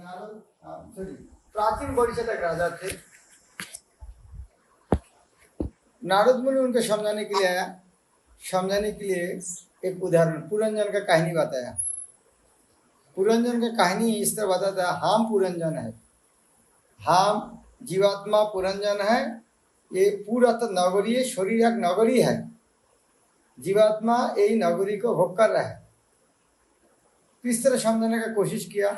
प्राचीन बरिष्ठ एक राजा थे। नारद मुनि उनको समझाने के लिए आया। समझाने के लिए एक उदाहरण पुरंजन का कहानी बताया। पुरंजन का कहानी इस तरह बताता है, हम पुरंजन है, हम जीवात्मा पुरंजन है। ये पूरा तो नगरी है, शरीर एक नगरी है, जीवात्मा यही नगरी को भोग कर रहा है। इस तरह समझाने का कोशिश किया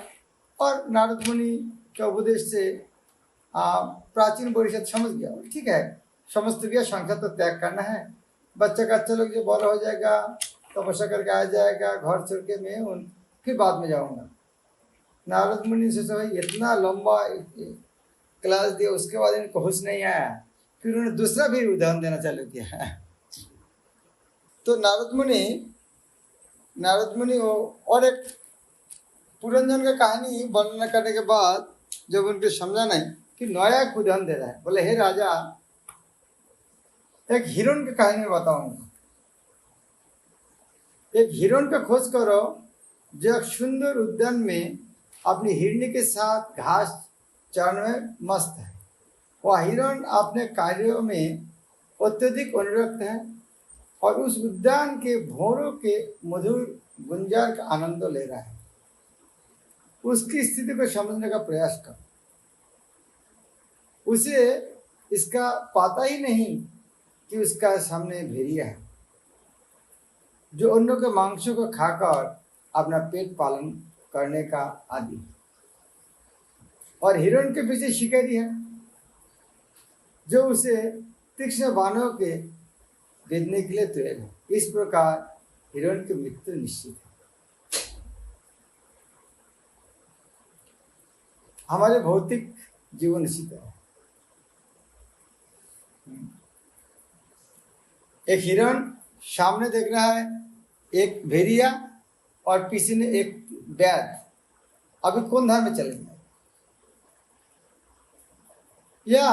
और नारद मुनि के उपदेश से प्राचीन परिषद समझ गया, ठीक है समझ तो गया, संसार तो त्याग करना है। बच्चा का अच्छा लोग जो बड़ा हो जाएगा तपस्या करके आ जाएगा, घर छोड़ के मैं फिर बाद में जाऊंगा। नारद मुनि से भाई इतना लंबा क्लास दिया, उसके बाद इनको होश नहीं आया। फिर उन्होंने दूसरा भी उदाहरण देना चालू किया। तो नारद मुनि वो और एक पुरंजन का कहानी वर्णन करने के बाद जब उनको समझा नहीं कि नया एक उदाहरण दे रहा है, बोले हे राजा, एक हिरण की कहानी में बताऊंगा। एक हिरण का खोज करो जो एक सुंदर उद्यान में अपनी हिरणी के साथ घास चरने में मस्त है। वह हिरण अपने कार्यों में अत्यधिक अनुरक्त है और उस उद्यान के भौरों के मधुर गुंजार का आनंद ले रहा है। उसकी स्थिति को समझने का प्रयास कर। उसे इसका पता ही नहीं कि उसका सामने भेड़िया है जो अन्यों के मांसों को खाकर अपना पेट पालन करने का आदि, और हिरण के पीछे शिकारी है जो उसे तीक्ष्ण बाणों के भेजने के लिए तैयार है। इस प्रकार हिरण की मृत्यु निश्चित है। हमारे भौतिक जीवन निश्चित है। एक हिरण सामने देख रहा है एक भेड़िया और पीछे ने एक बैल, अभी कौन धार में चलेंगे? यह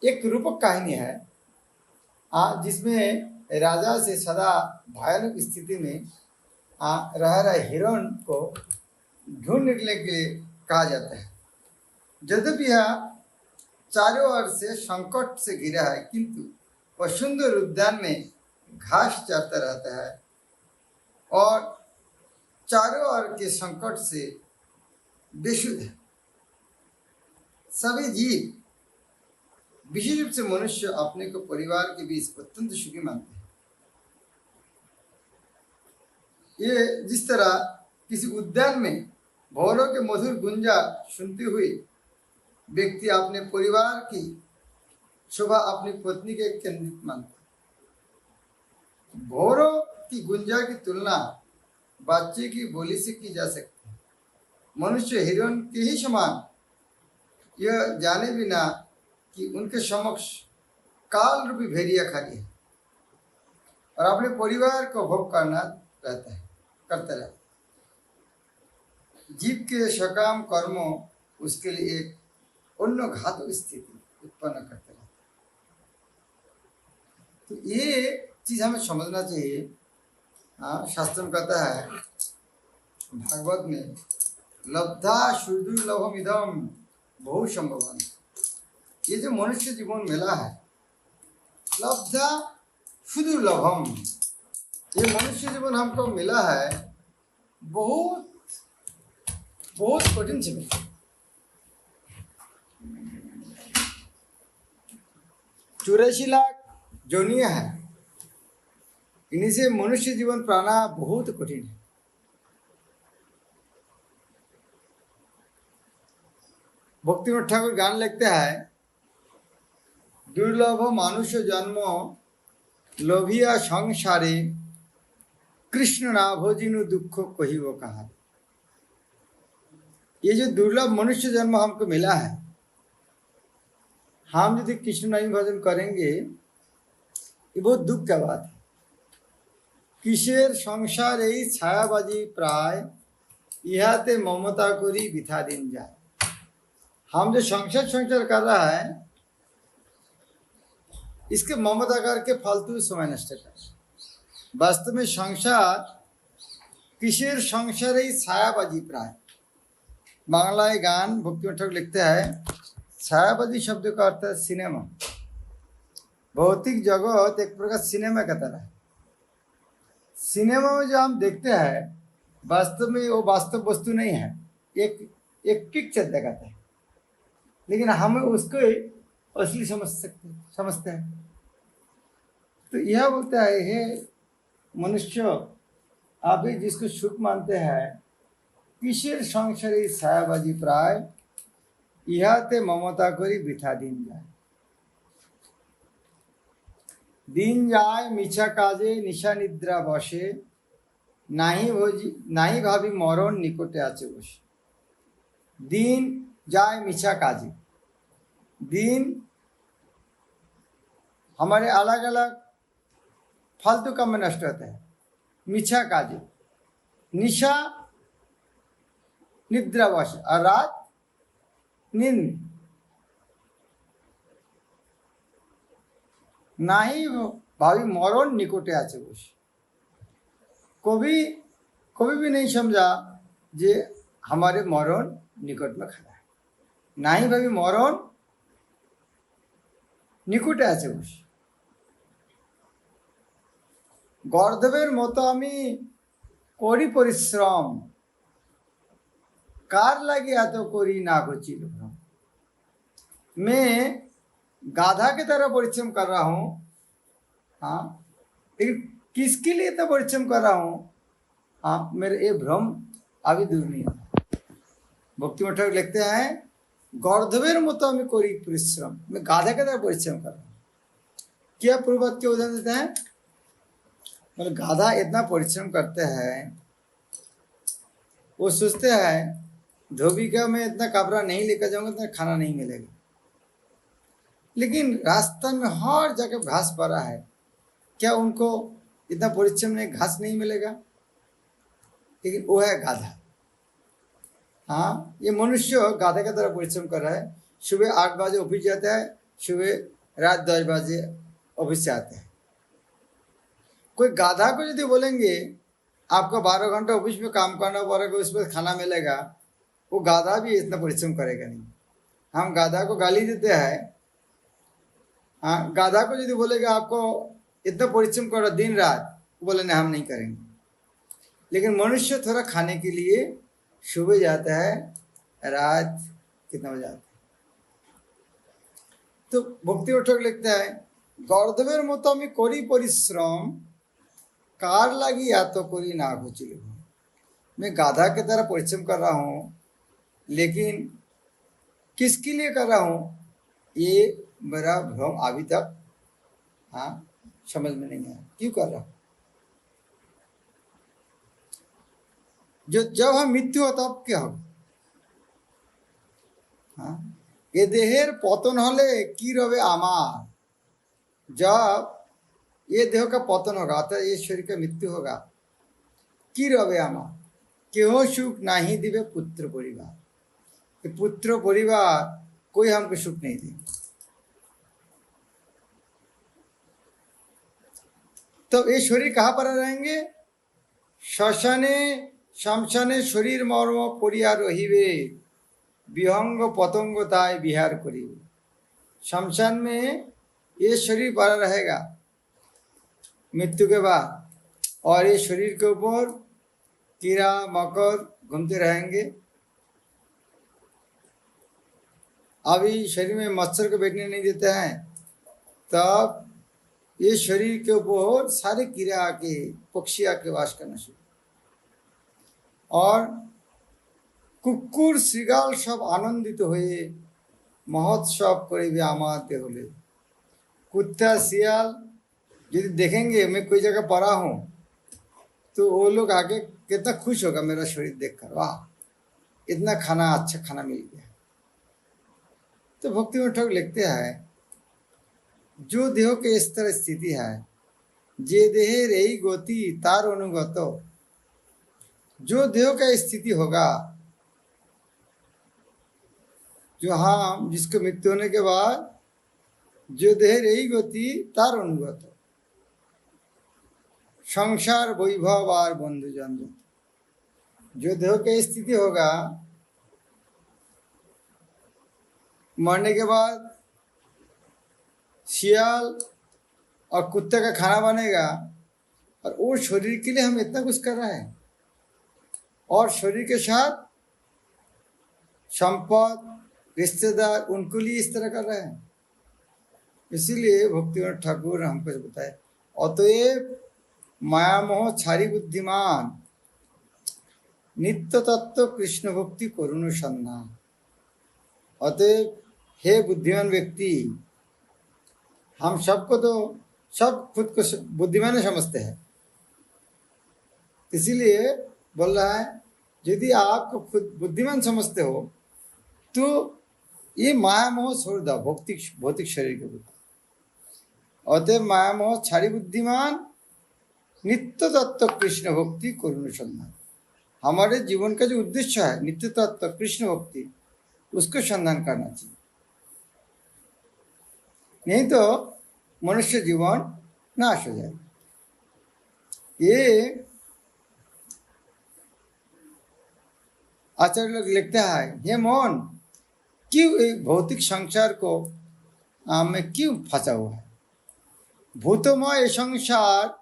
एक रूपक कहानी है जिसमें राजा से सदा भयानक स्थिति में रह रहे हिरण को ढूंढ निकलने के लिए कहा जाता है। यद्यपि यह चारों ओर से संकट से घिरा है, किंतु वह सुंदर उद्यान में घास चरता रहता है और चारों ओर के संकट से बेसुध है। सभी जीव, विशेष रूप से मनुष्य, अपने को परिवार के बीच अत्यंत सुखी मानते हैं। ये जिस तरह किसी उद्यान में भौरों के मधुर गुंजा सुनते हुए व्यक्ति अपने परिवार की शोभा अपनी पत्नी के केंद्रित मानता है। भौरों की गुंजा की तुलना बच्चे की बोली से की जा सकती है। मनुष्य हिरण के ही समान यह जाने बिना कि उनके समक्ष काल रूपी भेड़िया खड़ी है और अपने परिवार को भोग करता रहता है। जीव के सकाम कर्मों उसके लिए एक अन्य घातक स्थिति उत्पन्न करते रहते हैं। तो ये चीज हमें समझना चाहिए। शास्त्र में कहता है भागवत में, लब्धा सुदुर्लभम इदम बहु संभवम। ये जो मनुष्य जीवन मिला है, लब्धा सुदुर्लभम, ये मनुष्य जीवन हमको मिला है बहुत बहुत कठिन से मिला। 84 लाख जोनियां है, इन्हीं से मनुष्य जीवन पाना बहुत कठिन है। भक्तिनाथ ठाकुर गान लिखते हैं, दुर्लभ मानुष जन्म लोभिया संसारे, कृष्ण ना भोजिनु दुख कहिबो कहा। ये जो दुर्लभ मनुष्य जन्म हमको मिला है, हम यदि कृष्ण नहीं भजन करेंगे ये बहुत दुख का बात है। किसेर संसार यही छायाबाजी प्राय, इहाते ममता करी बिथा दिन जाए। हम जो संसार कर रहा है, इसके ममता करके फालतू समय नष्ट कर। वास्तव में संसार किसेर संसार ही छायाबाजी प्राय, बांग्लाয় गान भक्ति ठाकुर लिखते हैं छायावादी शब्द का अर्थ है सिनेमा। भौतिक जगत एक प्रकार सिनेमा का तरह है। सिनेमा में जो हम देखते हैं वास्तव में वो वास्तव वस्तु नहीं है, एक एक पिक्चर दिखाता है, लेकिन हमें उसको असली समझते हैं। तो यह बोलता है हे मनुष्य, आप ही जिसको सुख मानते हैं किसेर संसारे ছায়াবাজি প্রায় ইহাতে মমতা করি বৃথা দিন যায়। দিন যায় মিছা কাজে নিশা নিদ্রা বসে, নাহি ভাবি মরণ নিকটে আছে বসে। दिन जाए मिछा काजे, दिन हमारे अलग अलग फालतू काम में नष्ट होता है। मिछा काजे, निशा निद्रावश और रात नींद। नहीं भावी मरण निकटे आछे बसे। कभी कभी भी नहीं समझा जे हमारे मरण निकट में खड़ा है। नहीं भावी मरण निकटे आछे बसे। गर्दभेर मतो आमी करी परिश्रम, कार लगे एत करी ना गचिल भ्रम। मैं गाधा के तरह परिश्रम कर रहा हूँ, हाँ, लेकिन किसके लिए तो परिश्रम कर रहा हूँ, हाँ, मेरे ये भ्रम अभी दूर नहीं है। भक्ति ठाकुर लिखते हैं गर्दभेर मतो आमी करी परिश्रम, मैं गाधा के तरह परिश्रम कर रहा हूँ। क्या पूर्वत के उदाहरण देते हैं, मतलब गाधा इतना परिश्रम करते हैं, वो सोचते हैं धोबी का मैं इतना कपड़ा नहीं लेकर जाऊंगा तो खाना नहीं मिलेगा, लेकिन रास्ता में हर जगह घास पड़ा है, क्या उनको इतना परिश्रम नहीं, घास नहीं मिलेगा? लेकिन वो है गाधा। हाँ, ये मनुष्य गाधा की तरह परिश्रम कर रहा है। सुबह 8 बजे ऑफिस जाता है, सुबह रात 10 बजे ऑफिस से आता है। कोई गाधा को यदि बोलेंगे आपको 12 घंटा ऑफिस में काम करना पड़ेगा, उस पर खाना मिलेगा, वो गाधा भी इतना परिश्रम करेगा नहीं। हम गाधा को गाली देते हैं, हाँ, गाधा को यदि बोलेगा आपको इतना परिश्रम करो दिन रात, बोले नहीं हम नहीं करेंगे। लेकिन मनुष्य थोड़ा खाने के लिए सुबह जाता है, रात कितना बजे आता है। तो भक्ति ठाकुर लिखता है गर्दभेर मतो आमी करी परिश्रम, कार लगी या तो करी ना घुचिल। मैं गाधा की तरह परिश्रम कर रहा हूँ, लेकिन किसके लिए कर रहा हूँ ये मेरा भ्रम अभी तक, हाँ, समझ में नहीं आया क्यों कर रहा हूँ। जो जब हम मृत्यु हो तब क्या होगा? हाँ, ये देहेर पतन होले की रवे आमार। जब ये देह का पतन होगा, अर्थात ये शरीर का मृत्यु होगा, की रवे आमार, केहो सुख नहीं दिवे पुत्र परिवार। ये पुत्र परिवार कोई हमको सुख नहीं देगा। तो ये शरीर कहाँ पर रहेंगे? श्मशाने शमशाने शरीर मर्म पड़िया रहिबे, विहंग पतंग ताई विहार करिबे। शमशान में ये शरीर पड़ा रहेगा मृत्यु के बाद, और ये शरीर के ऊपर कीड़ा मकर घूमते रहेंगे। अभी शरीर में मच्छर को बैठने नहीं देते हैं, तब ये शरीर के ऊपर सारे कीड़ा आके पक्षी आके वास करना शुरू, और कुकुर श्रृगाल सब आनंदित हुए महोत्सव करिबे आमार देहले। कुत्ता सियाल यदि देखेंगे मैं कोई जगह पड़ा हूँ, तो वो लोग आगे कितना खुश होगा मेरा शरीर देखकर, वाह इतना खाना, अच्छा खाना मिल गया। तो भक्ति ठाकुर लिखते हैं जो देह के इस तरह स्थिति है, जे देहेर यही गति तार अनुगत। जो देह का स्थिति होगा, जो हाँ जिसको मृत्यु होने के बाद जो देहेर यही गति तार अनुगत। संसार वैभव और बंधु जन, जो देह की स्थिति होगा मरने के बाद शियाल और कुत्ते का खाना बनेगा, और वो शरीर के लिए हम इतना कुछ कर रहे हैं, और शरीर के साथ संपद, रिश्तेदार, उनको लिए इस तरह कर रहे हैं। इसीलिए भक्तिविनोद ठाकुर हमको बताए, अतएव मायामोह छाड़ी बुद्धिमान नित्य तत्व कृष्ण भक्ति करुण सन्ना। अतएव हे बुद्धिमान व्यक्ति, हम सबको तो सब खुद को बुद्धिमान समझते हैं, इसीलिए बोल रहा है यदि आप खुद बुद्धिमान समझते हो तो ये माया मोह छोड़ दो, भौतिक शरीर के प्रति। अतएव माया मोह छाड़ी बुद्धिमान नित्य तत्व कृष्ण भक्ति करुण संधान। हमारे जीवन का जो उद्देश्य है नित्य तत्व कृष्ण भक्ति, उसको संधान करना चाहिए, नहीं तो मनुष्य जीवन नाश हो जाए। ये आचार्य लोग लिखते हैं, हे मन, क्यों एक भौतिक संसार को में क्यों फंसा हुआ है? भूतमय संसार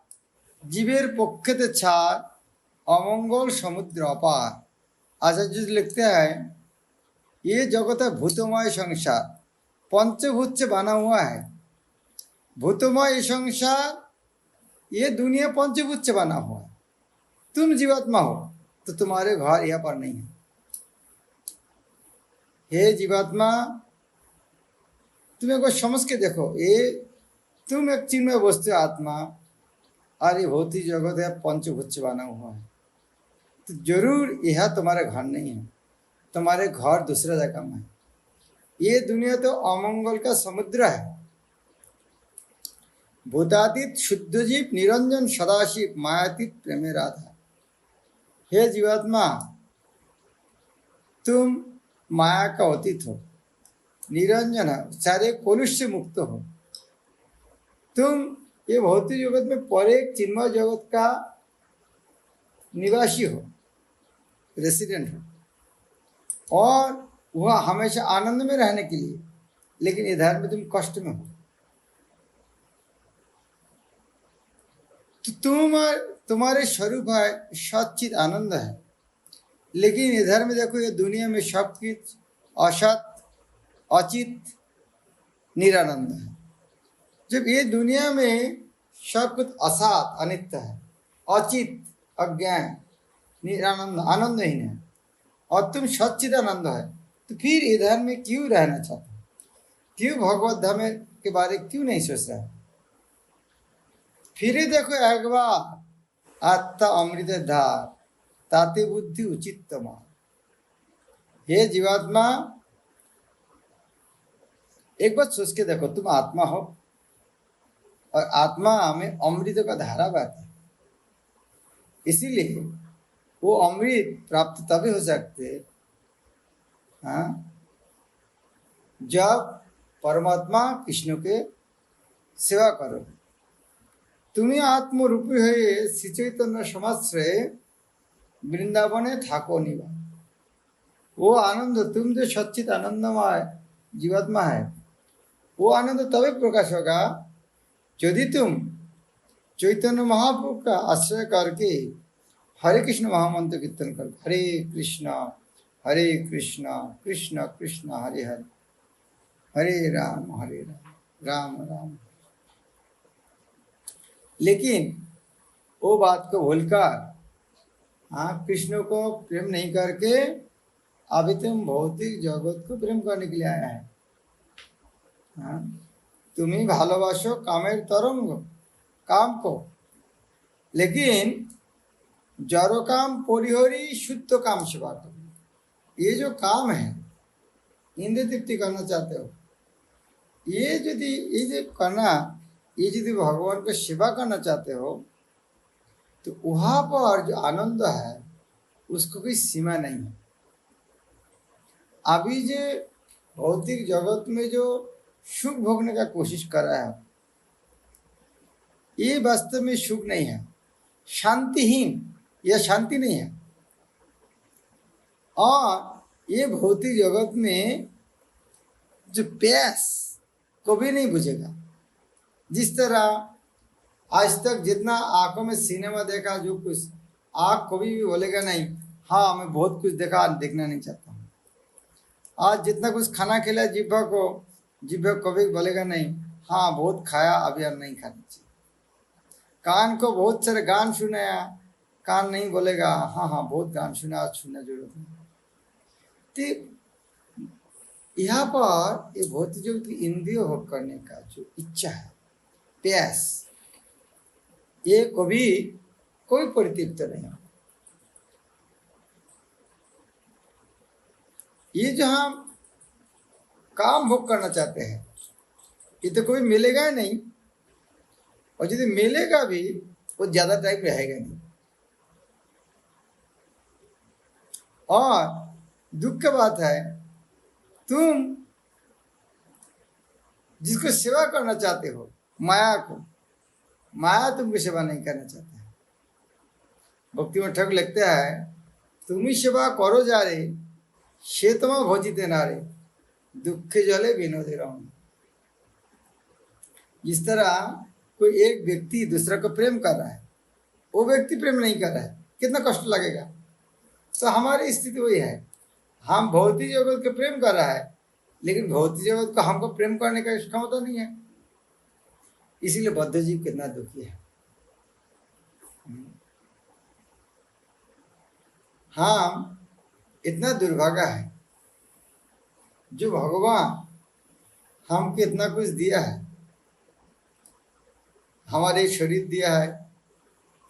जीवेर पक्षे छाड़ अमंगल समुद्र अपार। आचार्य जी लिखते हैं ये जगत है भूतमय संसार, पंचभूत से बना हुआ है। भूतमय संसार, ये दुनिया पंचभूत से बना हुआ है। तुम जीवात्मा हो तो तुम्हारे घर यहाँ पर नहीं है। हे जीवात्मा, तुम्हें को समझ के देखो, ये तुम एक चिन्मय वस्तु आत्मा, और ये भौतिक जगत है पंचभूत से बना हुआ है, तो जरूर यह तुम्हारे घर नहीं है, तुम्हारे घर दूसरा जगह में है। ये दुनिया तो अमंगल का समुद्र है। भूतातीत शुद्ध जीव निरंजन सदाशिव मायातीत प्रेमे राधा। हे जीवात्मा, तुम माया का अतीत हो, निरंजन है, सारे कलुष से मुक्त हो। तुम ये भौतिक जगत में परे चिन्मय जगत का निवासी हो, रेसिडेंट हो, और वह हमेशा आनंद में रहने के लिए, लेकिन इधर में तुम कष्ट में हो। तो तुम्हारे स्वरूप है सच्चित आनंद है, लेकिन इधर में देखो ये दुनिया में सब कुछ असत, अचित, निरानंद है। जब ये दुनिया में सब कुछ असत, अनित्य है, अचित, अज्ञान, निरानंद, आनंदहीन है, और तुम सच्चित आनंद है, तो फिर इधर में क्यों रहना चाहते हो? क्यों भगवत धाम के बारे क्यों नहीं सोच रहा है? फिर देखो एक बार, आत्ता अमृत धार ताते बुद्धि उचित तमा। हे जीवात्मा, एक बार सोच के देखो, तुम आत्मा हो, और आत्मा में अमृत का धारा बहता है, इसीलिए वो अमृत प्राप्त तभी हो सकते, हाँ, जब परमात्मा कृष्ण के सेवा करो। तुम्हें आत्मरूपी हुए श्री चैतन्य समाश्रय वृंदावने थाको निवा। वो आनंद, तुम जो सच्चित आनंदमय जीवात्मा है, वो आनंद तभी प्रकाश होगा यदि तुम चैतन्य महाप्रभु का आश्रय करके हरे कृष्ण महामंत्र कीर्तन करो। हरे कृष्ण कृष्ण कृष्ण हरे हरे, हरे राम राम राम। लेकिन वो बात को भूलकर, हाँ, कृष्ण को प्रेम नहीं करके अभी तुम भौतिक जगत को प्रेम करने के लिए आया है। हाँ, तुम्ही भालोबासो कामेर तरंग, काम को, लेकिन जरो काम परिहरी शुद्ध काम सेवा करो। ये जो काम है, इंद्र तृप्ति करना चाहते हो, ये जो करना, ये यदि भगवान को सेवा करना चाहते हो, तो वहाँ पर जो आनंद है उसको कोई सीमा नहीं है। अभी जो भौतिक जगत में जो सुख भोगने का कोशिश कर रहा है, ये वास्तव में सुख नहीं है, शांतिहीन, यह शांति नहीं है। और ये भौतिक जगत में जो प्यास कभी नहीं बुझेगा। जिस तरह आज तक जितना आंखों में सिनेमा देखा, जो कुछ आंख कभी भी बोलेगा नहीं हाँ मैं बहुत कुछ देखा, देखना नहीं चाहता हूँ। आज जितना कुछ खाना खिलाया जिह्वा को, जिह्वा कभी बोलेगा नहीं हाँ बहुत खाया, अभी और नहीं खाना चाहिए। कान को बहुत सारे गान सुनाया, कान नहीं बोलेगा हाँ हाँ बहुत गान सुना, आज सुनना जरूरत नहीं। तो यहाँ पर ये भौतिक जगत की इंद्रिय भोग करने का जो इच्छा है, प्यास, ये कभी कोई परितृप्त नहीं हो। ये जो हम काम भोग करना चाहते हैं ये तो कोई मिलेगा ही नहीं, और यदि मिलेगा भी वो ज्यादा टाइम रहेगा नहीं। और दुख की बात है, तुम जिसको सेवा करना चाहते हो, माया को, माया तुमको सेवा नहीं करना चाहता है। भक्ति में ठग लगता है तुम ही सेवा करो जा रे, से तुम्हें भोजिते नारे, दुखे जले विनोदे रहूं। जिस तरह कोई एक व्यक्ति दूसरा को प्रेम कर रहा है, वो व्यक्ति प्रेम नहीं कर रहा है, कितना कष्ट लगेगा। तो हमारी स्थिति वही है, हम भौतिक जगत को प्रेम कर रहा है, लेकिन भौतिक जगत को हमको प्रेम करने का क्षमता नहीं है। इसीलिए बद्ध जीव कितना दुखी है। हम इतना दुर्भागा है जो भगवान हमको इतना कुछ दिया है, हमारे शरीर दिया है,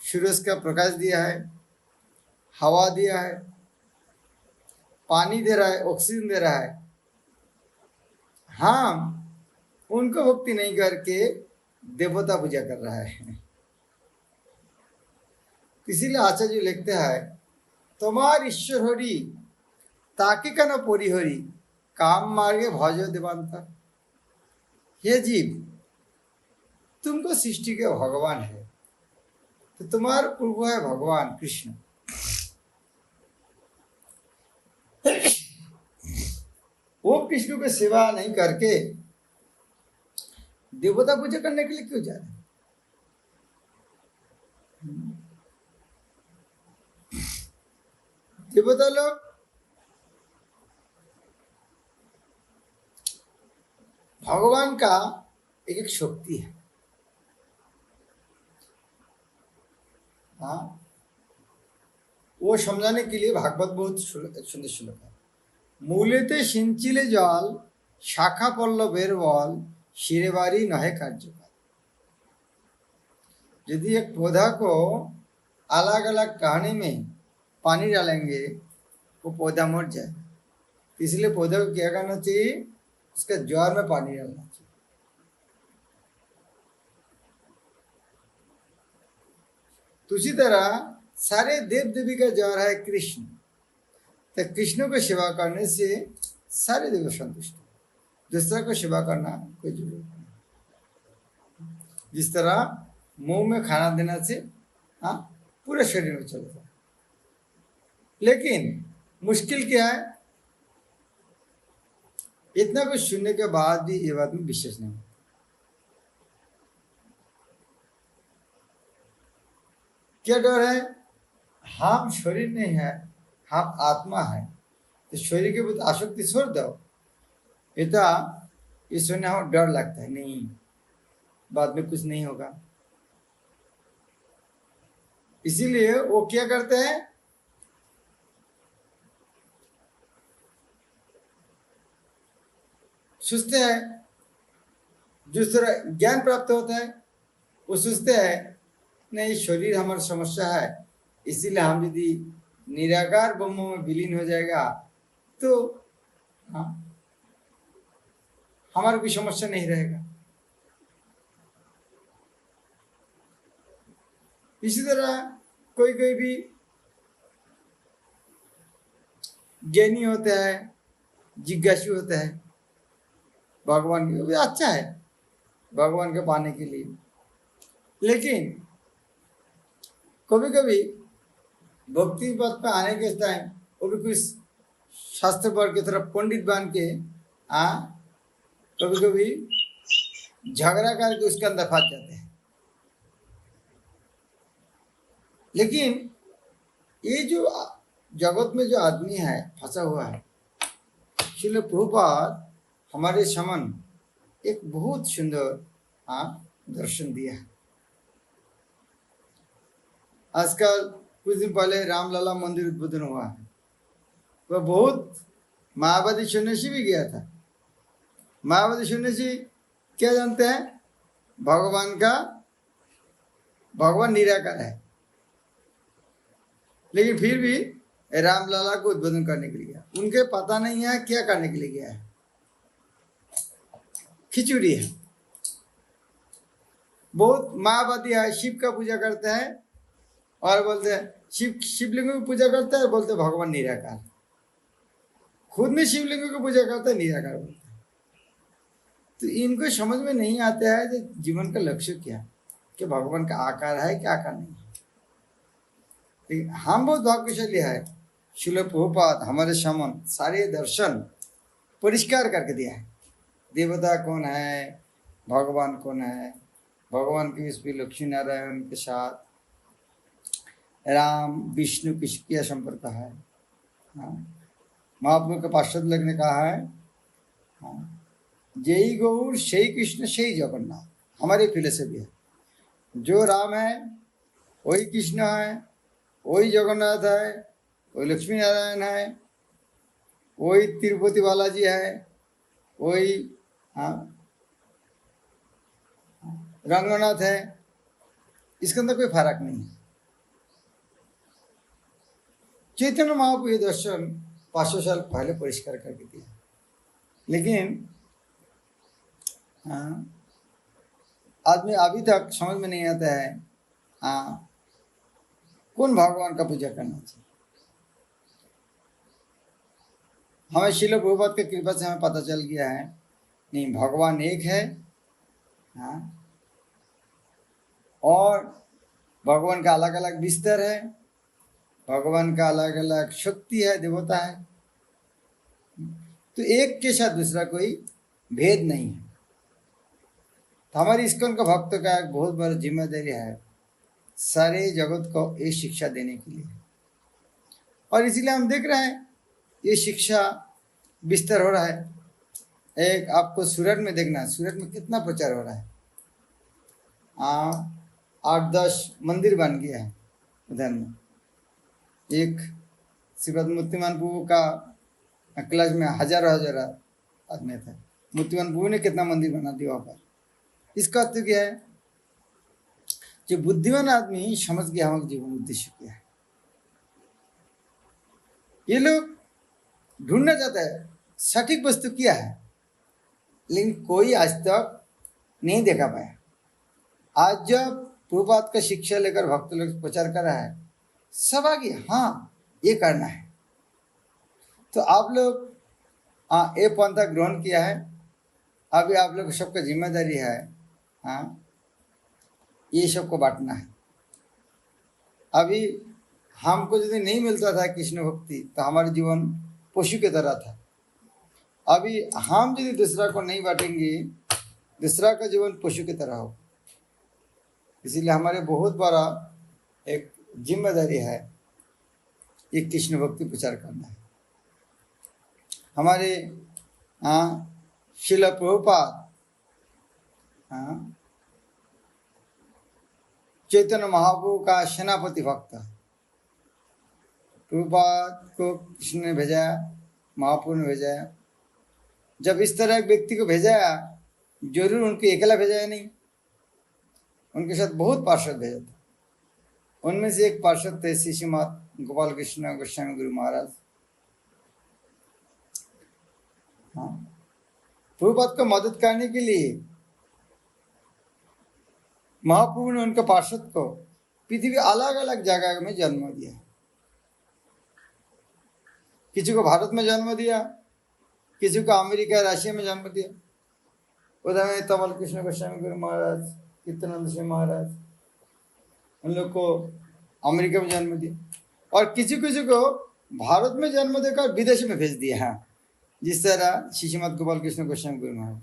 सूरज का प्रकाश दिया है, हवा दिया है, पानी दे रहा है, ऑक्सीजन दे रहा है। हम उनको भक्ति नहीं करके देवता पूजा कर रहा है। इसीलिए आचार्य जी लिखते हैं, तुम्हार ईश्वर हरि ताके कन परिहरि, काम मार्गे भज देवांतर। हे जीव, तुमको सृष्टि के भगवान है, तो तुम्हारा प्रभु है भगवान कृष्ण। वो कृष्ण को सेवा नहीं करके देवता पूजा करने के लिए क्यों जा रहे? देवता लोग भगवान का एक शक्ति है। हाँ, वो समझाने के लिए भागवत बहुत सुंदर श्लोक है। मूलेते सिंचिले जल, शाखा पल्लवेर बल, शिरेबारी नहे कार्यकाल। यदि एक पौधा को अलग अलग टहनी में पानी डालेंगे वो पौधा मर जाए, इसलिए पौधा को क्या करना चाहिए, उसके जड़ में पानी डालना चाहिए। तो उसी तरह सारे देव देवी का जड़ है कृष्ण, तो कृष्ण को सेवा करने से सारे देव संतुष्ट, दूसरा को सेवा करना कोई जरूरत नहीं। जिस तरह मुंह में खाना देना से हाँ पूरे शरीर में चलता है, लेकिन मुश्किल क्या है, इतना कुछ सुनने के बाद भी ये बात में विश्वास नहीं। क्या डर है, हम शरीर नहीं है, हम आत्मा है, तो शरीर के प्रति आसक्ति छोड़ दो। इतना ये सुनने हमें डर लगता है, नहीं बाद में कुछ नहीं होगा। इसीलिए वो क्या करते हैं, सोचते हैं, जिस तरह ज्ञान प्राप्त होता है वो सोचते हैं नहीं शरीर हमारी समस्या है, इसीलिए हम यदि निराकार ब्रह्म में विलीन हो जाएगा तो हाँ हमारा कोई समस्या नहीं रहेगा। इसी तरह कोई कोई भी ज्ञानी होता है, जिज्ञासु होता है भगवान के, भी अच्छा है भगवान के पाने के लिए, लेकिन कभी कभी भक्ति पथ पे आने के टाइम वो भी कुछ शास्त्र वर्ग की तरफ पंडित बन के कभी कभी झगड़ा करके उसके अंदर फंस जाते हैं। लेकिन ये जो जगत में जो आदमी है फंसा हुआ है, श्रील प्रभुपाद हमारे समन एक बहुत सुंदर दर्शन दिया है। आजकल कुछ दिन पहले रामलला मंदिर उद्বোधन हुआ है। वह बहुत मायावादी सन्यासी भी गया था। मायावादी सन्यासी क्या जानते हैं? भगवान निराकार है, लेकिन फिर भी रामलला को उद्बोधन करने के लिए गया। उनके पता नहीं है क्या करने के लिए गया है। खिचड़ी है, बहुत मायावादी है, शिव का पूजा करते हैं और बोलते हैं शिवलिंग की पूजा करता है, बोलते भगवान निराकार। खुद में शिवलिंग की पूजा करता है, निराकार बोलते हैं। तो इनको समझ में नहीं आता है कि जीवन का लक्ष्य क्या, कि भगवान का आकार है क्या आकार नहीं है। लेकिन हम बहुत भाग्यशाली है, श्रील प्रभुपाद हमारे समन सारे दर्शन परिष्कार करके दिया है। देवता कौन है, भगवान कौन है, भगवान के इसमें लक्ष्मी नारायण के साथ राम विष्णु किसका संपर्क है। महाप्रभु के पार्षद लोग ने कहा है, जय गौर से कृष्ण से जगन्नाथ। हमारी फिलोसफी है, जो राम है वही कृष्ण है, वही जगन्नाथ है, वही लक्ष्मी नारायण है, वही तिरुपति बालाजी है, वही रंगनाथ है। इसके अंदर कोई फर्क नहीं है। चैतन्य महाप्रभु ये दर्शन 500 साल पहले परिष्कार करके दिया। लेकिन आदमी अभी तक समझ में नहीं आता है कौन भगवान का पूजा करना चाहिए। हमें श्रील प्रभुपाद की कृपा से हमें पता चल गया है, नहीं, भगवान एक है। और भगवान का अलग अलग विस्तार है, भगवान का अलग अलग शक्ति है, देवता है। तो एक के साथ दूसरा कोई भेद नहीं है। तो हमारी इस्कॉन का भक्त का एक बहुत बड़ा जिम्मेदारी है सारे जगत को ये शिक्षा देने के लिए। और इसीलिए हम देख रहे हैं ये शिक्षा विस्तार हो रहा है। एक आपको सूरत में देखना, सूरत में कितना प्रचार हो रहा है। 8-10 मंदिर बन गया है उधर में। एक श्रीपद मूर्तिमान प्रभु का क्लास में हजारों आदमी था। मूर्तिमान प्रभु ने कितना मंदिर बना दिया वहाँ पर। इसका अर्थ क्या है? जो बुद्धिमान आदमी समझ गया हमारे जीवन उद्देश्य क्या है। ये लोग ढूंढना चाहता है सटीक वस्तु क्या है, लेकिन कोई आज तक नहीं देखा पाया। आज जब प्रभुपाद का शिक्षा लेकर भक्त लोग प्रचार कर रहा है, सब आगे हाँ ये करना है। तो आप लोग ये पंथा ग्रहण किया है। अभी आप लोग सबका जिम्मेदारी है ये सबको बांटना है। अभी हमको यदि नहीं मिलता था कृष्ण भक्ति तो हमारे जीवन पशु की तरह था। अभी हम यदि दूसरा को नहीं बांटेंगे, दूसरा का जीवन पशु की तरह हो। इसीलिए हमारे बहुत बड़ा एक जिम्मेदारी है ये कृष्ण भक्ति प्रचार करना है। हमारे श्रील प्रभुपाद चैतन्य महाप्रभु का सेनापति भक्त है। प्रभुपाद को कृष्ण ने भेजा, महाप्रभु ने भेजा। जब इस तरह एक व्यक्ति को भेजा, जरूर उनको अकेला भेजा नहीं, उनके साथ बहुत पार्षद भेजा था। उनमें से एक पार्षद थे श्रीमद गोपाल कृष्ण गोस्वामी गुरु महाराज। प्रभुपाद को मदद करने के लिए महाप्रभु ने उनके पार्षद को पृथ्वी अलग अलग जगह में जन्म दिया। किसी को भारत में जन्म दिया, किसी को अमेरिका रशिया में जन्म दिया। उधर में तमल कृष्ण गोस्वामी गुरु महाराज, कीर्तनानंद सिंह महाराज, उन लोग को अमेरिका में जन्म दिया। और किसी किसी को भारत में जन्म देकर विदेश में भेज दिया है, जिस तरह श्रीमद गोपाल कृष्ण गोस्वामी गुरु महाराज।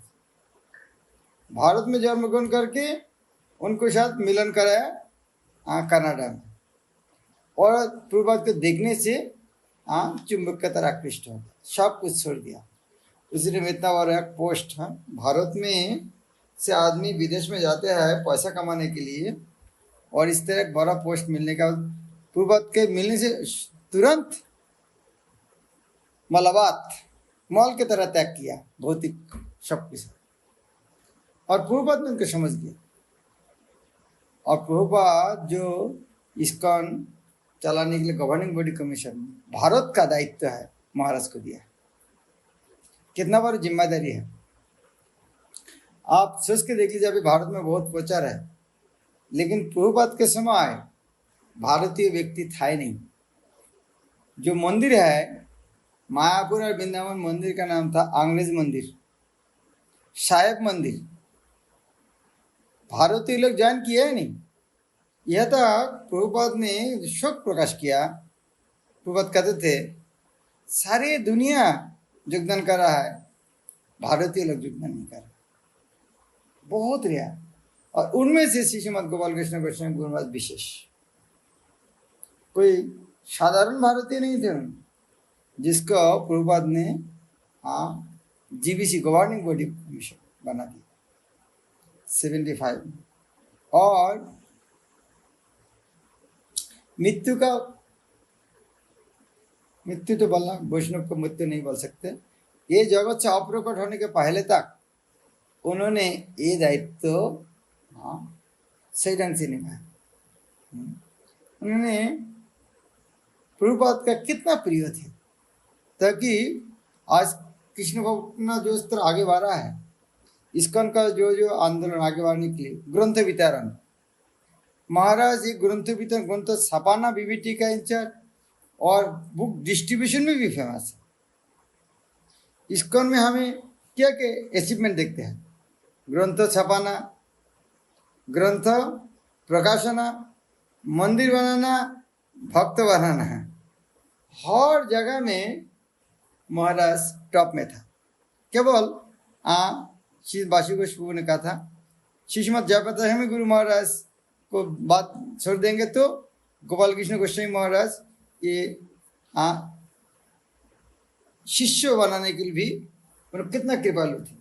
भारत में जन्म ग्रहण करके उनको साथ मिलन कराया कनाडा में, और प्रभुपाद को देखने से चुंबक की तरह आकृष्ट हो गया, सब कुछ छोड़ दिया। इसलिए में इतना बड़ा एक पोस्ट है, भारत में से आदमी विदेश में जाते हैं पैसा कमाने के लिए, और इस तरह एक बड़ा पोस्ट मिलने का प्रभुपाद के मिलने से तुरंत मलाबात मॉल की तरह त्याग किया भौतिक सब कुछ, और प्रभुपाद ने उनको समझ गया। और प्रभुपाद जो इस्कॉन चलाने के लिए गवर्निंग बॉडी कमीशन भारत का दायित्व है महाराज को दिया। कितना बड़ी जिम्मेदारी है, आप सोच के देख लीजिए। अभी भारत में बहुत प्रचार है, लेकिन प्रभुपाद के समय भारतीय व्यक्ति था ही नहीं। जो मंदिर है मायापुर और वृंदावन मंदिर का नाम था अंग्रेज मंदिर, साहेब मंदिर, भारतीय लोग ज्वाइन किया है नहीं। यह तक प्रभुपाद ने शोक प्रकाश किया। प्रभुपाद कहते थे सारी दुनिया योगदान कर रहा है, भारतीय लोग योगदान नहीं कर रहे, बहुत रेयर। और उनमें से श्रीमद गोपाल कृष्ण गोस्वामी गुरुवाद विशेष, कोई साधारण भारतीय नहीं थे जिसको प्रभुपाद ने जीबीसी गवर्निंग बॉडी कमीशन बना दिया 75। और मृत्यु तो बोलना, वैष्णव को मृत्यु नहीं बोल सकते। ये जगत से अप्रकट होने के पहले तक उन्होंने ये दायित्व सही ढंग से निभाया। उन्होंने प्रभुपाद का कितना प्रिय थे, ताकि आज कृष्ण भक्त जो स्तर आगे बढ़ रहा है, इस्कॉन का जो आंदोलन आगे बढ़ने के लिए ग्रंथ वितरण, महाराज ये ग्रंथ वितरण, ग्रंथ छपाना बीबीटी का इंचार्ज, और बुक डिस्ट्रीब्यूशन में भी फेमस है। इस्कॉन में हमें क्या क्या अचीवमेंट देखते हैं, ग्रंथ छपाना, ग्रंथ प्रकाशना, मंदिर बनाना, भक्त बनाना है, हर जगह में महाराज टॉप में था। केवल श्री बासु गोस्वामी ने कहा था श्रीमद जयप्रकाश में गुरु महाराज को बात छोड़ देंगे तो गोपाल कृष्ण गोस्वामी महाराज ये शिष्य बनाने के लिए भी मतलब कितना कृपालु थे,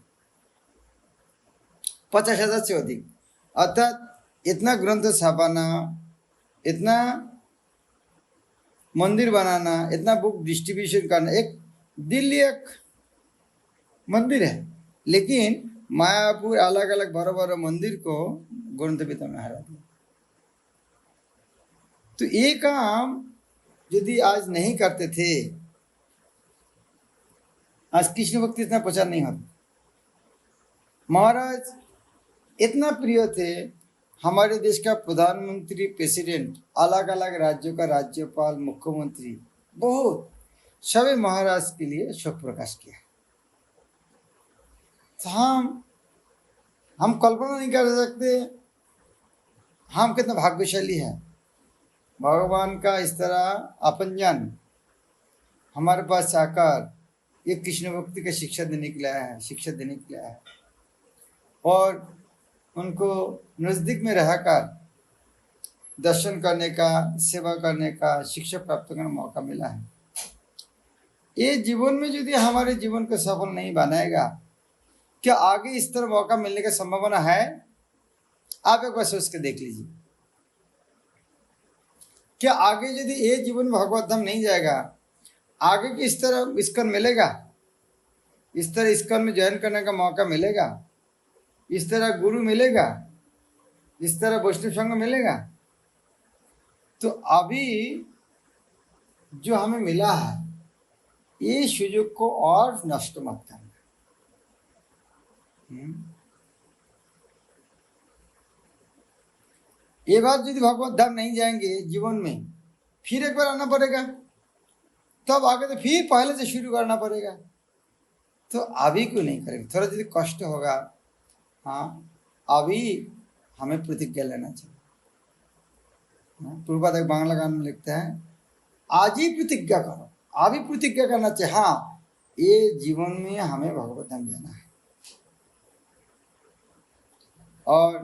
50,000 से अधिक। अर्थात इतना ग्रंथ छापाना, इतना मंदिर बनाना, इतना बुक डिस्ट्रीब्यूशन करना। एक दिल्ली एक मंदिर है, लेकिन मायापुर अलग अलग बड़ा बड़ा मंदिर को ग्रंथ वितरण में हरा दिया। तो ये काम यदि आज नहीं करते थे, आज कृष्ण भक्ति इतना प्रचार नहीं होता। महाराज इतना प्रिय थे, हमारे देश का प्रधानमंत्री, प्रेसिडेंट, अलग अलग राज्यों का राज्यपाल, मुख्यमंत्री, बहुत सभी महाराज के लिए शोक प्रकाश किया। तो हम कल्पना नहीं कर सकते हम कितना भाग्यशाली है। भगवान का इस तरह अपन जान हमारे पास आकर ये कृष्ण भक्ति का शिक्षा देने के लिए आया है, और उनको नज़दीक में रहकर दर्शन करने का, सेवा करने का, शिक्षा प्राप्त करने का मौका मिला है। ये जीवन में यदि हमारे जीवन को सफल नहीं बनाएगा, क्या आगे इस तरह मौका मिलने की संभावना है? आप एक बार सोच के देख लीजिए। क्या आगे यदि ये जीवन में भगवत धाम नहीं जाएगा, आगे की इस तरह इस्कॉन मिलेगा? इस तरह इस्कॉन में ज्वाइन करने का मौका मिलेगा? इस तरह गुरु मिलेगा? इस तरह वैष्णव संघ मिलेगा? तो अभी जो हमें मिला है, ये सुयोग को और नष्ट मत करना। ये बात यदि भगवत धाम नहीं जाएंगे जीवन में, फिर एक बार आना पड़ेगा, तब आगे तो फिर पहले से शुरू करना पड़ेगा। तो अभी क्यों नहीं करेंगे? थोड़ा यदि कष्ट होगा, अभी हमें प्रतिज्ञा लेना चाहिए। पूर्वाध बांग्ला गान में लिखते हैं, आज ही प्रतिज्ञा करो, अभी प्रतिज्ञा करना चाहिए। ये जीवन में हमें भगवत धाम जाना है। और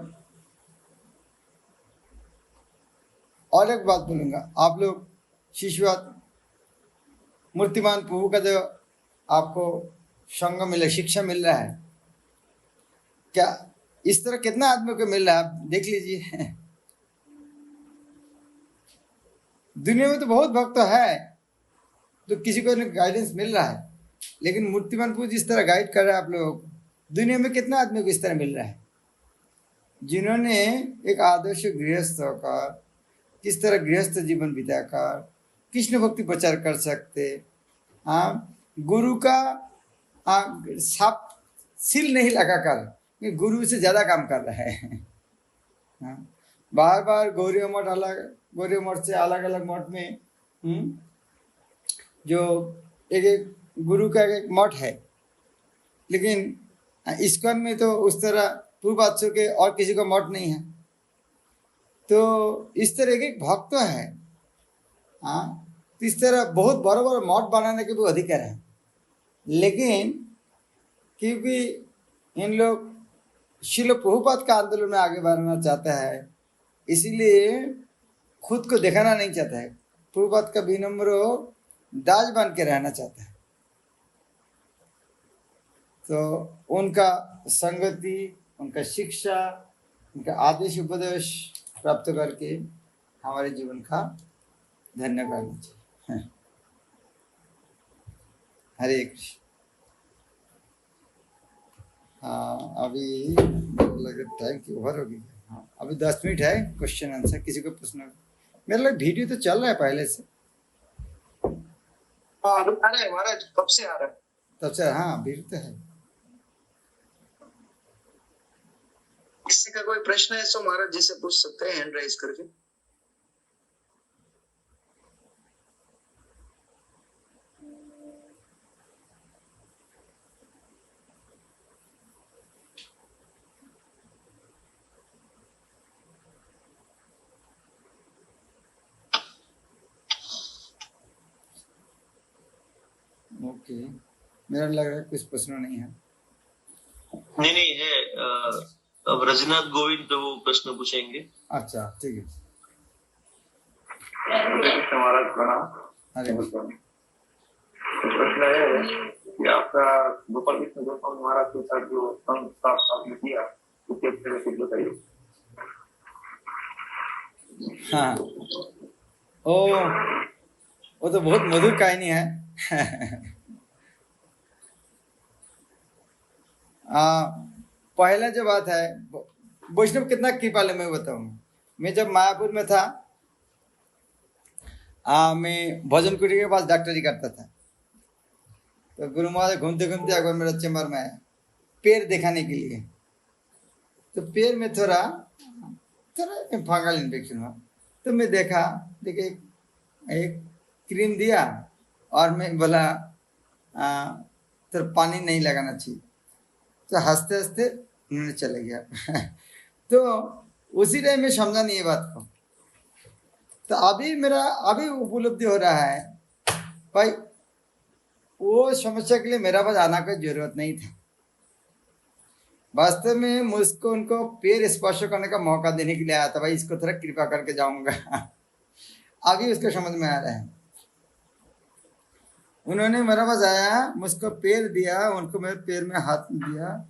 एक बात बोलूँगा, आप लोग शिशुआत मूर्तिमान प्रभु का जो आपको संग मिले, शिक्षा मिल रहा है, क्या इस तरह कितना आदमी को मिल रहा है? आप देख लीजिए। दुनिया में तो बहुत भक्त है, तो किसी को गाइडेंस मिल रहा है, लेकिन मूर्तिमान प्रभु जिस तरह गाइड कर रहा है आप लोग, दुनिया में कितना आदमी को इस तरह मिल रहा है जिन्होंने एक आदर्श गृहस्थ होकर, किस तरह गृहस्थ जीवन बिताकर कृष्ण भक्ति प्रचार कर सकते। गुरु का साप सिल नहीं लगाकर गुरु से ज्यादा काम कर रहा है। बार बार गौरी मठ से अलग अलग मठ में जो एक गुरु का एक मठ है, लेकिन इस्कॉन में तो उस तरह पूर्वाचार्य के और किसी का मठ नहीं है। तो इस तरह के भक्त है, तो इस तरह बहुत बड़ा बड़ा मठ बनाने के भी अधिकार है, लेकिन क्योंकि इन लोग शिल प्रभुपाद का आंदोलन में आगे बढ़ना चाहता है, इसीलिए खुद को दिखाना नहीं चाहता है, प्रभुपाद का विनम्र दास बन के रहना चाहता है। तो उनका संगति, उनका शिक्षा, उनका आदेश उपदेश प्राप्त करके हमारे जीवन का धन्य करना चाहिए। हरे कृष्ण। हाँ, अभी लगे टाइम की ओवर होगी। हाँ, अभी 10 मिनट है क्वेश्चन आंसर, किसी को पूछना। मेरा लग वीडियो तो चल रहा है पहले से। हाँ, आ रहा है महाराज, कब से आ रहा है? तब से हाँ, वीडियो तो है। किसी का कोई प्रश्न है तो महाराज जी से पूछ सकते हैं, हैंड राइज करके। ओके, मेरा लग रहा है कुछ प्रश्न नहीं है। नहीं है। अब रजनाथ गोविंद प्रभु प्रश्न पूछेंगे। अच्छा, ठीक है। महाराज प्रणाम। अरे प्रश्न है कि आपका गोपाल कृष्ण गोस्वामी महाराज के साथ जो संस्कार आपने किया, उसके अच्छे से बताइए। हाँ, वो तो बहुत मधुर कहानी है। पहला जो बात है, वैष्णव कितना कृपालु मैं बताऊँ। मैं जब मायापुर में था, मैं भजन कुटी के पास डॉक्टरी करता था। तो गुरु महाराज घूमते घूमते अगर मेरा चैम्बर में आया पैर दिखाने के लिए, तो पैर में थोड़ा फंगल इन्फेक्शन हुआ। तो मैं देखे एक क्रीम दिया और मैं बोला तो पानी नहीं लगाना चाहिए, तो हंसते हंसते उन्होंने चले गया। तो उसी टाइम में समझा नहीं ये बात को। तो अभी उपलब्धि हो रहा है भाई, वो समस्या के लिए मेरा पास आना कोई जरूरत नहीं था। वास्तव में मुझको उनको पैर स्पर्श करने का मौका देने के लिए आया था, भाई इसको थोड़ा कृपा करके जाऊंगा। अभी उसको समझ में आ रहा है। उन्होंने मेरे पास आया, मुझको पैर दिया, उनको मेरे पैर में हाथ दिया।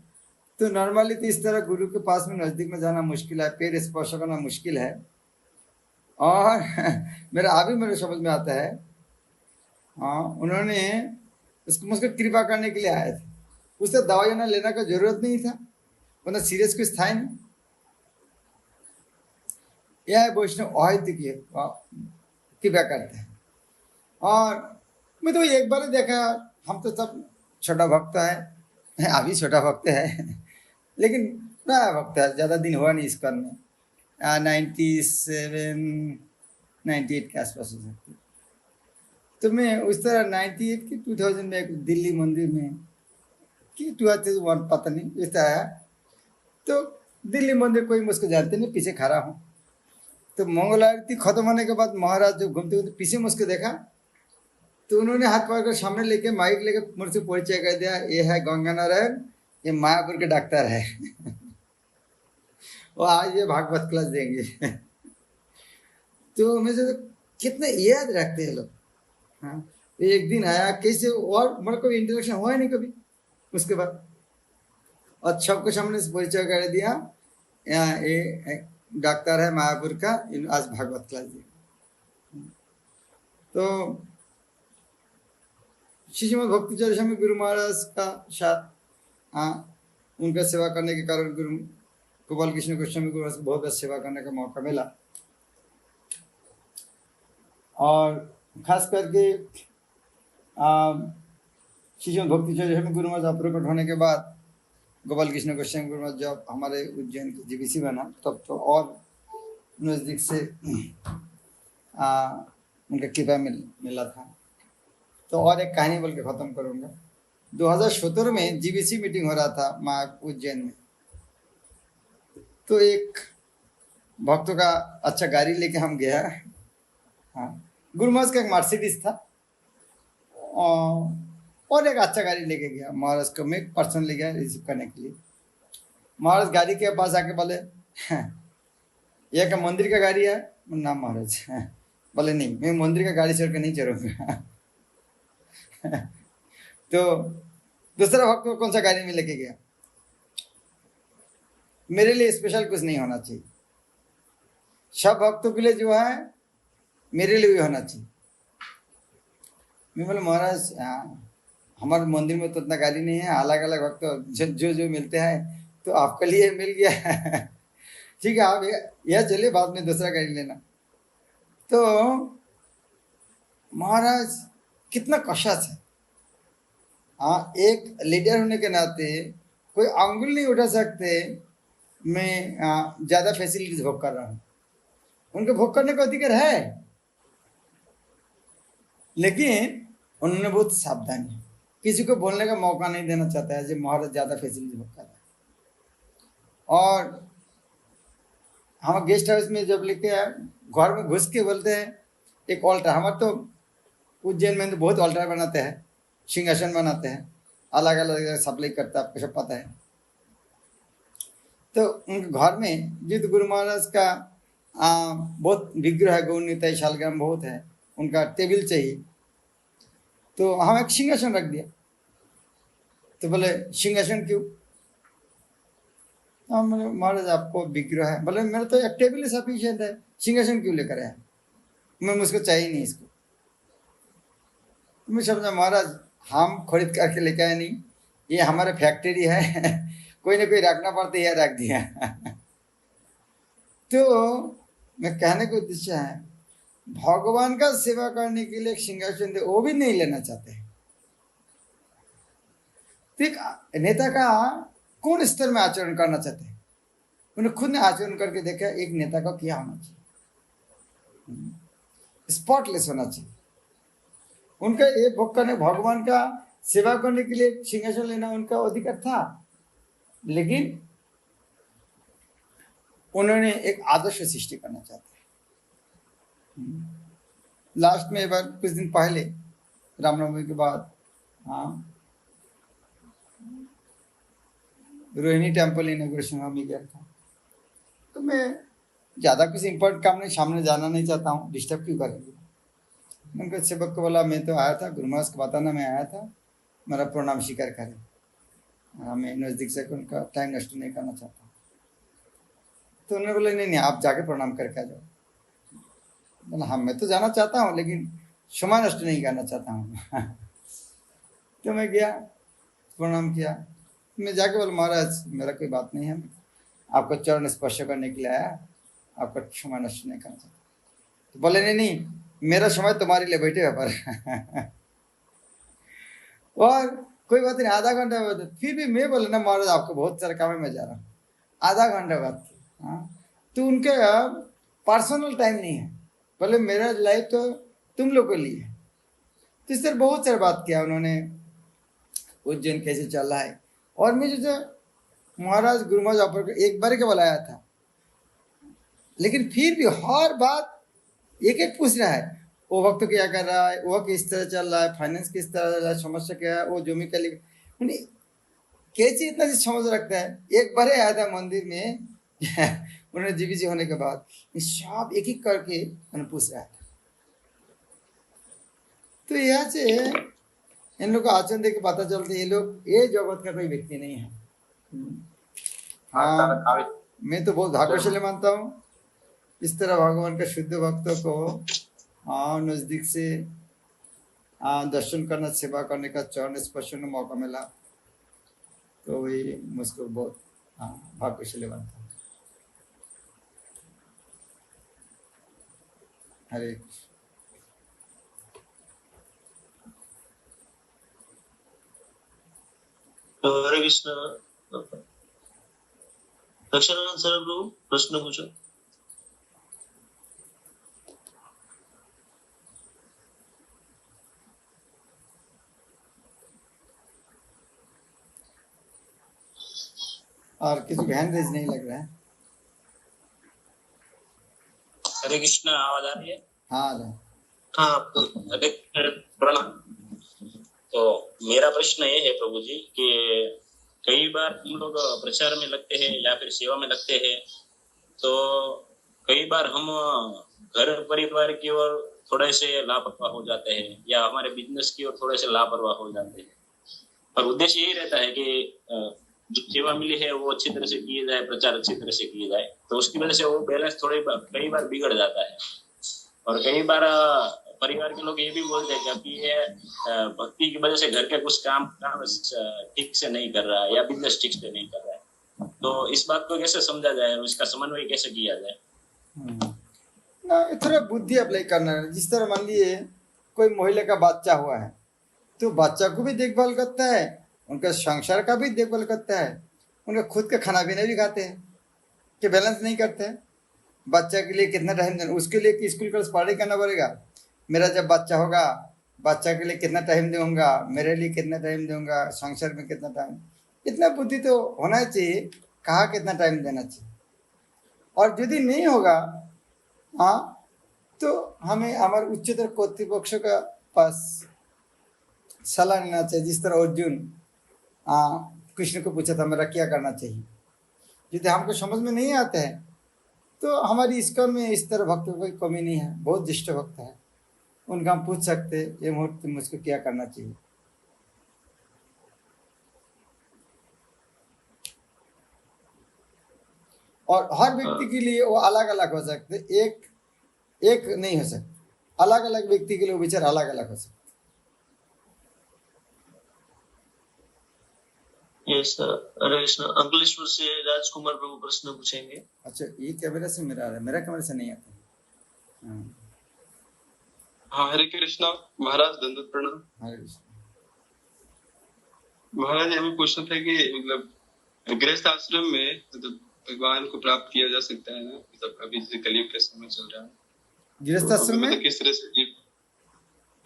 तो नॉर्मली तो इस तरह गुरु के पास में नज़दीक में जाना मुश्किल है, पैर स्पर्श करना मुश्किल है। और मेरे समझ में आता है, हाँ, उन्होंने मुझको कृपा करने के लिए आए थे। उससे दवाई ना लेने का जरूरत नहीं था, वरना सीरियस कुछ था ही नहीं। यह वैष्णव अहित की कृपा करते हैं। और मैं तो एक बार देखा, हम तो सब छोटा भक्त है, अभी छोटा भक्त है, लेकिन बड़ा भक्त है, ज़्यादा दिन हुआ नहीं इसका में। 97-98 के आसपास हो सकती। तो मैं उस तरह 98 की 2000 में एक दिल्ली मंदिर में कि 2001 पता नहीं इस तरह, तो दिल्ली मंदिर कोई मुझको जानते नहीं, पीछे खड़ा हूँ। तो मंगल आरती खत्म होने के बाद महाराज जब घूमते घूमते पीछे मुझको देखा, तो उन्होंने हाथ पकड़ कर सामने लेके माइक लेके मुझसे परिचय कर दिया, ये है गंगा नारायण, ये मायापुर के डॉक्टर है। और आज ये भागवत क्लास देंगे। तो मैं सोचा कितने याद रखते हैं लोग। हाँ, एक दिन आया कैसे, और मेरे को इंट्रोडक्शन हुआ ही नहीं कभी उसके बाद, और सबके सामने से परिचय कर दिया, ये डॉक्टर है मायापुर का, आज भागवत क्लास दिया। तो श्रीमद् भक्तिचर्य स्वामी गुरु महाराज का साथ उनका सेवा करने के कारण गुरु गोपाल कृष्ण गोस्वामी गुरु से बहुत सेवा करने का मौका मिला। और खास करके श्रीमद् भक्तिचर्य स्वामी गुरु महाराज प्रकट होने के बाद गोपाल कृष्ण गोस्वामी गुरु महाराज जब हमारे उज्जैन की जीबीसी बना, तब तो और नज़दीक से उनका कृपा मिला था। तो और एक कहानी बोल के ख़त्म करूँगा। 2017 में जीबीसी मीटिंग हो रहा था उज्जैन में। तो एक भक्तों का अच्छा गाड़ी लेके हम गया। हाँ, गुरु महाराज का एक मर्सिडीज था, और एक अच्छा गाड़ी लेके गया। महाराज को मैं पर्सन ले गया रिसीव करने के लिए। महाराज गाड़ी के पास आके बोले, यह क्या मंदिर का गाड़ी है? ना महाराज। बोले नहीं, मैं मंदिर का गाड़ी छोड़ कर नहीं चलूँगा। तो दूसरा भक्त को कौन सा गाड़ी में लेके गया? मेरे लिए स्पेशल कुछ नहीं होना चाहिए, सब भक्तों के लिए जो है मेरे लिए भी होना चाहिए। मैं बोला महाराज हमारे मंदिर में तो इतना गाड़ी नहीं है, अलग अलग भक्त जो मिलते हैं, तो आपके लिए मिल गया। ठीक है, आप यह चलिए, बाद में दूसरा गाड़ी लेना। तो महाराज कितना कशास है। हाँ, एक लीडर होने के नाते कोई अंगुल नहीं उठा सकते मैं ज़्यादा फैसिलिटीज भोग कर रहा हूँ। उनको भोग करने का अधिकार है, लेकिन उन्होंने बहुत सावधानी, किसी को बोलने का मौका नहीं देना चाहता है जो महाराज ज़्यादा फैसिलिटी भोग कर रहा है। और हम गेस्ट हाउस में जब लेके आए, घर में घुस के बोलते हैं एक ऑल्टर, हमारे तो उज्जैन में तो बहुत ऑल्टर बनाते हैं, सिंहासन बनाते हैं, अलग अलग सप्लाई करता है, आपको सब पता है। तो उनके घर में जित गुरु महाराज का बहुत विग्रह है, गौर निताई शालग्राम बहुत है, उनका टेबल चाहिए। तो हम एक सिंहासन रख दिया। तो बोले सिंहासन क्यों? महाराज आपको विग्रह है। बोले मेरा तो एक टेबल ही सफिशिएंट है, सिंहासन क्यों लेकर आया? मैं मुझको चाहिए नहीं इसको। मैं समझा महाराज हम खरीद करके लेके आए नहीं, ये हमारा फैक्ट्री है, कोई ना कोई रखना पड़ता है, रख दिया। तो मैं कहने का उद्देश्य है, भगवान का सेवा करने के लिए एक सिंहासन दे, वो भी नहीं लेना चाहते। तो एक नेता का कौन स्तर में आचरण करना चाहते हैं? उन्हें खुद ने आचरण करके देखा, एक नेता का क्या होना चाहिए, स्पॉटलेस होना चाहिए। उनका एक भक्त ने भगवान का सेवा करने के लिए सिंहासन लेना उनका अधिकार था, लेकिन उन्होंने एक आदर्श सृष्टि करना चाहते हैं। लास्ट में एक बार कुछ दिन पहले रामनवमी के बाद रोहिणी टेम्पल इनॉग्रेशन में गया था। तो मैं ज़्यादा कुछ इम्पोर्टेंट काम नहीं, सामने जाना नहीं चाहता हूँ, डिस्टर्ब क्यों करेंगे। उनके सेवक को बोला मैं तो आया था, गुरु महाराज को बताना मैं आया था, मेरा प्रणाम स्वीकार करें। मैं नज़दीक से उनका टाइम नष्ट नहीं करना चाहता। तो उन्होंने बोला नहीं आप जाके प्रणाम करके आ जाओ। बोला हाँ मैं तो जाना चाहता हूँ, लेकिन समय नष्ट नहीं करना चाहता हूँ। तो मैं गया, प्रणाम किया। मैं जाके बोला महाराज मेरा कोई बात नहीं है, आपका चरण स्पर्श करने के लिए आया, आपका समय नष्ट नहीं करना चाहता। तो बोले नहीं मेरा समय तुम्हारे लिए बैठे है पर। और कोई बात नहीं, आधा घंटा बाद फिर भी मैं बोले ना महाराज आपको बहुत सारा काम है, मैं जा रहा हूँ। आधा घंटा बाद तो उनके पर्सनल टाइम नहीं है, बोले मेरा लाइफ तो तुम लोग के लिए। तो इस तरह बहुत सारी बात किया उन्होंने, उज्जैन कैसे चल रहा है। और मैं जो महाराज गुरु महाराज आप एक बार के बुलाया था, लेकिन फिर भी हर बात एक एक पूछ रहा है, वो वक्त क्या कर रहा है, वो किस तरह चल रहा है, फाइनेंस किस तरह चल रहा है, समस्या क्या है, वो जमी का कैसे इतना चीज समझ रखता है। एक बार आया था मंदिर में, उन्होंने जीवित होने के बाद ये सब एक एक करके उन्हें पूछ रहा था। तो यहाँ से इन लोग का आचरण देख के पता चलता है ये लोग ये जगत का कोई व्यक्ति नहीं है। हाँ, मैं तो बहुत भाग्यशाली मानता हूँ इस तरह भगवान के शुद्ध भक्तों को नजदीक से दर्शन करना, सेवा करने का, चरण स्पर्श का मौका मिला, तो वही मुझको बहुत भाग्यशाली मानता हूँ। हरे कृष्ण। हरे कृष्ण। दक्षिणानंद सर प्रभु प्रश्न पूछो। और किसी को हैंड रेज नहीं लग रहा है। हरे कृष्ण, आवाज आ रही है? हाँ आ रहा है। हाँ, प्रणाम। तो मेरा प्रश्न ये है प्रभु जी कि कई बार हम लोग प्रचार में लगते हैं या फिर सेवा में लगते हैं, तो कई बार हम घर परिवार की ओर थोड़े से लापरवाह हो जाते हैं या हमारे बिजनेस की ओर थोड़े से लापरवाह हो जाते हैं, और उद्देश्य यही रहता है कि जो सेवा मिली है वो अच्छी तरह से किए जाए, प्रचार अच्छी तरह से किए जाए, तो उसकी वजह से वो बैलेंस कई बार बिगड़ जाता है। और कई बार परिवार के लोग ये भी बोलते हैं कि ये भक्ति की वजह से घर के कुछ काम ठीक से नहीं कर रहा है या बिजनेस ठीक से नहीं कर रहा है, तो इस बात को कैसे समझा जाए और इसका समन्वय कैसे किया जाए? ना थोड़ा बुद्धि अप्लाई करना है। जिस तरह मान लिए कोई महिला का बच्चा हुआ है तो बच्चा को भी देखभाल करता है, उनका संसार का भी देखभाल करता है, उनका खुद का खाना पीना भी खाते हैं, कि बैलेंस नहीं करते हैं। बच्चा के लिए कितना टाइम देना, उसके लिए स्कूल का पढ़ाई करना पड़ेगा। मेरा जब बच्चा होगा, बच्चा के लिए कितना टाइम दूंगा, मेरे लिए कितना टाइम दूंगा, संसार में कितना टाइम, इतना बुद्धि तो होना चाहिए, कहाँ कितना टाइम देना चाहिए। और यदि नहीं होगा तो हमें हमारे उच्चतर कर्तृपक्ष का पास सलाह लेना चाहिए। जिस तरह अर्जुन कृष्ण को पूछा था मेरा क्या करना चाहिए, यदि हमको समझ में नहीं आता है तो हमारी इस्कॉन में इस तरह भक्तों कोई कमी नहीं है, बहुत ज्येष्ठ भक्त है, उनका हम पूछ सकते ये मुहूर्त मुझको क्या करना चाहिए। और हर व्यक्ति के लिए वो अलग अलग हो सकते, एक नहीं हो सकता, अलग अलग व्यक्ति के लिए वो विचार अलग अलग हो सकते। Yes sir. हरे कृष्ण। अंकलेश्वर से राजकुमार प्रभु प्रश्न पूछेंगे। अच्छा, ये कैमरा से मेरा आ रहा है, मेरा कैमरा से नहीं आता। हाँ, हरे कृष्णा महाराज, दंडवत प्रणाम। हरे कृष्ण महाराज, हमें पूछना था कि मतलब गृहस्थ आश्रम में मतलब भगवान को प्राप्त किया जा सकता है ना? मतलब अभी जैसे कलयुग का समय चल रहा है, गृहस्थ आश्रम में किस तरह से जीव।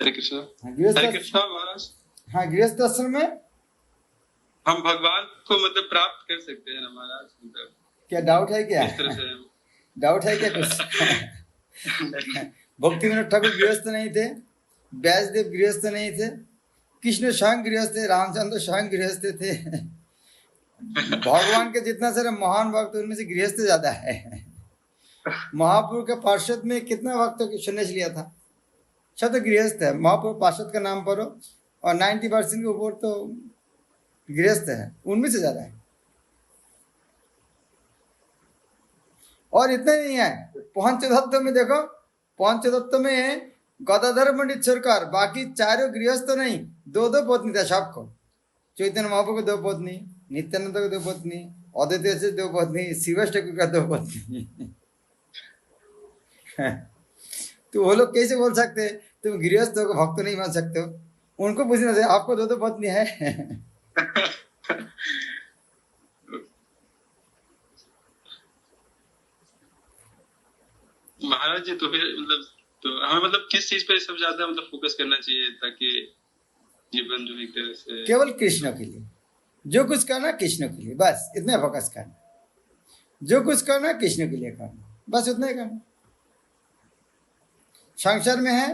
हरे कृष्णा। हरे कृष्णा महाराज। हाँ, गृहस्थ आश्रम में हम भगवान को मतलब प्राप्त कर सकते हैं ना महाराज? मतलब क्या डाउट है क्या? किस तरह से डाउट है क्या कुछ? भक्ति विनोद ठाकुर गृहस्थ नहीं थे, व्यासदेव गृहस्थ नहीं थे, कृष्ण स्वयं गृहस्थ थे, रामचंद्र स्वयं गृहस्थ थे। भगवान के जितना सारे महान भक्त उनमें से गृहस्थ ज्यादा है। महापुरुष के पार्षद में कितना भक्तों की संन्यास लिया था, सब तो गृहस्थ है। महापुरुष पार्षद का नाम पढ़ो और 90% के ऊपर तो गृहस्थ है, उनमें से ज्यादा है। और इतना नहीं है, पंचतत्व में देखो, पंचतत्व में गदाधर पंडित छोड़कर बाकी चारों गृहस्थ नहीं, दो दो पत्नी था सबको। चैतन्य महाप्रभु को 2 पत्नी, नित्यानंद को 2 पत्नी, अद्वैत से 2 पत्नी, शिव ठाकुर का 2 पत्नी। तो वो लोग कैसे बोल सकते तुम गृहस्थों को भक्त नहीं मान सकते हो? उनको पूछना चाहिए आपको 2 पत्नी है। महाराज जी, तो फिर मतलब तो हमें मतलब किस चीज पे सब ज्यादा मतलब फोकस करना चाहिए ताकि जीवन जो एक तरह से केवल कृष्ण के लिए, जो कुछ करना कृष्ण के लिए, बस इतना फोकस करना। जो कुछ करना कृष्ण के लिए करना, बस उतना ही करना। संसार में है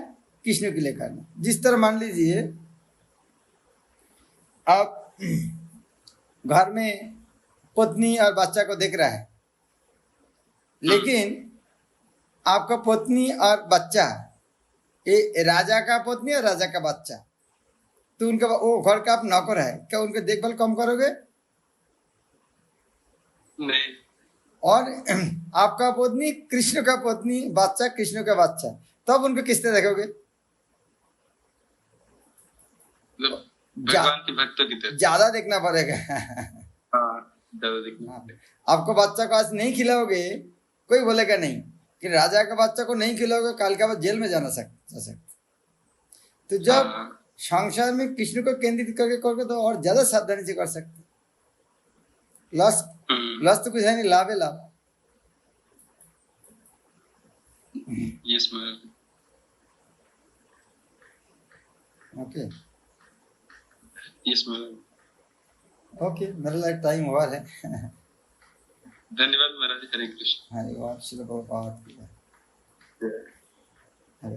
कृष्ण के लिए करना। जिस तरह मान लीजिए आप घर में पत्नी और बच्चा को देख रहा है, लेकिन आपका पत्नी और बच्चा, ये राजा का पत्नी और राजा का बच्चा, तो उनका वो घर का आप नौकर है, क्या उनका देखभाल कम करोगे? नहीं। और आपका पत्नी कृष्ण का पत्नी, बच्चा कृष्ण का बच्चा, तब उनको किस तरह देखोगे? मतलब भगवान के भक्तों की तरह। ज्यादा देखना पड़ेगा। हाँ, ज्यादा देखना हाँ। पड़ेगा। आपको बच्चा को आज नहीं खिलाओगे, कोई बोलेगा नहीं कि राजा का बच्चा को नहीं खिलाओगे, कल का बाद जेल में जा सकते। तो जब हाँ, संसार में कृष्ण को केंद्रित करके करोगे तो और ज्यादा सावधानी से कर सकते। लॉस तो कुछ है नहीं, लाभ है लाभ। यस महाराज। ओके यस महाराज। ओके, मेरा लाइफ टाइम हुआ है। धन्यवाद महाराज। हरे कृष्ण। हरे कृष्ण। हरे।